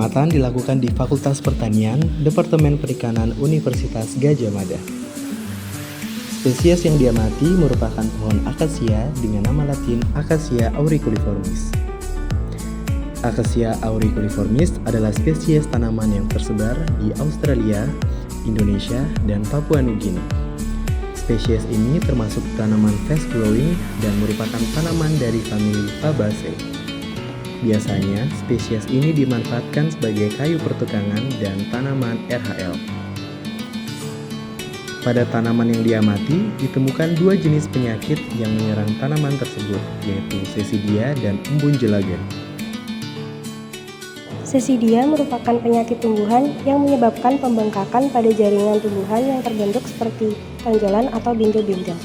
Pengamatan dilakukan di Fakultas Pertanian, Departemen Perikanan Universitas Gadjah Mada. Spesies yang diamati merupakan pohon akasia dengan nama latin Acacia auriculiformis. Acacia auriculiformis adalah spesies tanaman yang tersebar di Australia, Indonesia, dan Papua Nugini. Spesies ini termasuk tanaman fast growing dan merupakan tanaman dari famili Fabaceae. Biasanya, spesies ini dimanfaatkan sebagai kayu pertukangan dan tanaman RHL. Pada tanaman yang diamati, ditemukan dua jenis penyakit yang menyerang tanaman tersebut, yaitu sesidia dan embun jelaga. Sesidia merupakan penyakit tumbuhan yang menyebabkan pembengkakan pada jaringan tumbuhan yang terbentuk seperti tonjolan atau bintil-bintil.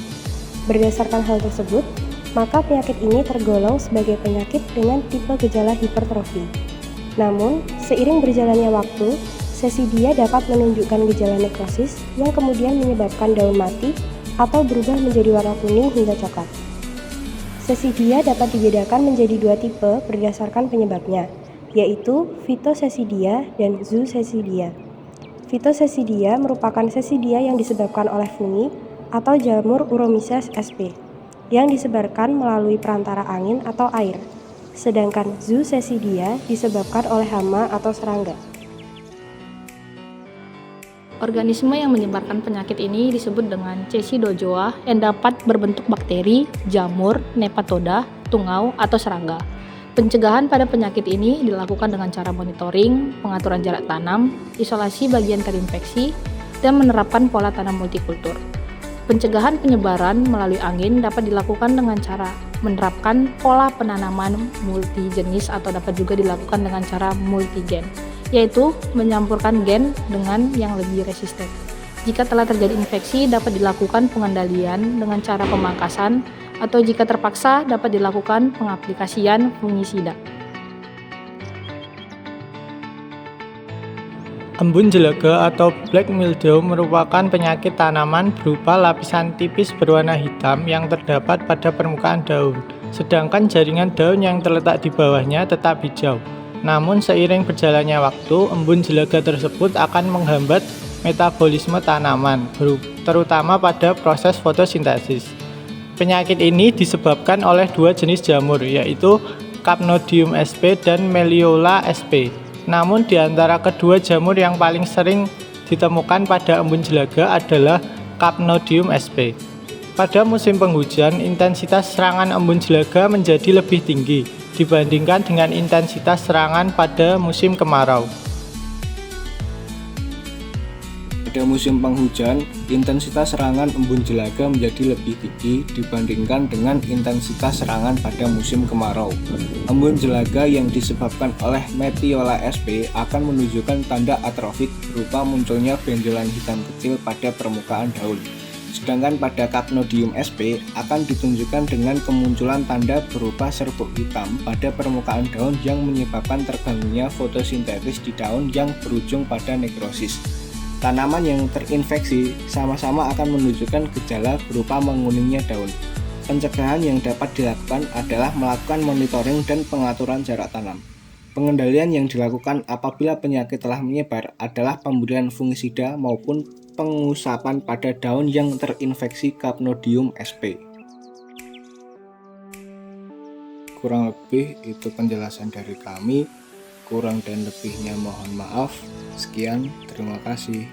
Berdasarkan hal tersebut, maka penyakit ini tergolong sebagai penyakit dengan tipe gejala hipertrofi. Namun, seiring berjalannya waktu, sesidia dapat menunjukkan gejala nekrosis yang kemudian menyebabkan daun mati atau berubah menjadi warna kuning hingga coklat. Sesidia dapat dibedakan menjadi dua tipe berdasarkan penyebabnya, yaitu Phytosesidia dan Zoosesidia. Phytosesidia merupakan sesidia yang disebabkan oleh fungi atau jamur Uromyces sp. yang disebarkan melalui perantara angin atau air, sedangkan Zoosesidia disebabkan oleh hama atau serangga. Organisme yang menyebarkan penyakit ini disebut dengan Cecidozoa yang dapat berbentuk bakteri, jamur, nepatoda, tungau, atau serangga. Pencegahan pada penyakit ini dilakukan dengan cara monitoring, pengaturan jarak tanam, isolasi bagian terinfeksi, dan menerapkan pola tanam multikultur. Pencegahan penyebaran melalui angin dapat dilakukan dengan cara menerapkan pola penanaman multijenis atau dapat juga dilakukan dengan cara multigen, yaitu menyampurkan gen dengan yang lebih resisten. Jika telah terjadi infeksi, dapat dilakukan pengendalian dengan cara pemangkasan, atau jika terpaksa dapat dilakukan pengaplikasian fungisida. Embun jelaga atau black mildew merupakan penyakit tanaman berupa lapisan tipis berwarna hitam yang terdapat pada permukaan daun, sedangkan jaringan daun yang terletak di bawahnya tetap hijau. Namun seiring berjalannya waktu, embun jelaga tersebut akan menghambat metabolisme tanaman, terutama pada proses fotosintesis. Penyakit ini disebabkan oleh dua jenis jamur, yaitu Capnodium sp dan Meliola sp. Namun di antara kedua jamur yang paling sering ditemukan pada embun jelaga adalah Capnodium sp. Pada musim penghujan, intensitas serangan embun jelaga menjadi lebih tinggi dibandingkan dengan intensitas serangan pada musim kemarau. Pada musim penghujan, intensitas serangan embun jelaga menjadi lebih tinggi dibandingkan dengan intensitas serangan pada musim kemarau. Embun jelaga yang disebabkan oleh Metiola sp akan menunjukkan tanda atrofik berupa munculnya benjolan hitam kecil pada permukaan daun. Sedangkan pada Capnodium sp akan ditunjukkan dengan kemunculan tanda berupa serbuk hitam pada permukaan daun yang menyebabkan terganggunya fotosintesis di daun yang berujung pada nekrosis. Tanaman yang terinfeksi sama-sama akan menunjukkan gejala berupa menguningnya daun. Pencegahan yang dapat dilakukan adalah melakukan monitoring dan pengaturan jarak tanam. Pengendalian yang dilakukan apabila penyakit telah menyebar adalah pemberian fungisida maupun pengusapan pada daun yang terinfeksi Capnodium sp. Kurang lebih itu penjelasan dari kami. Kurang dan lebihnya mohon maaf. Sekian, terima kasih.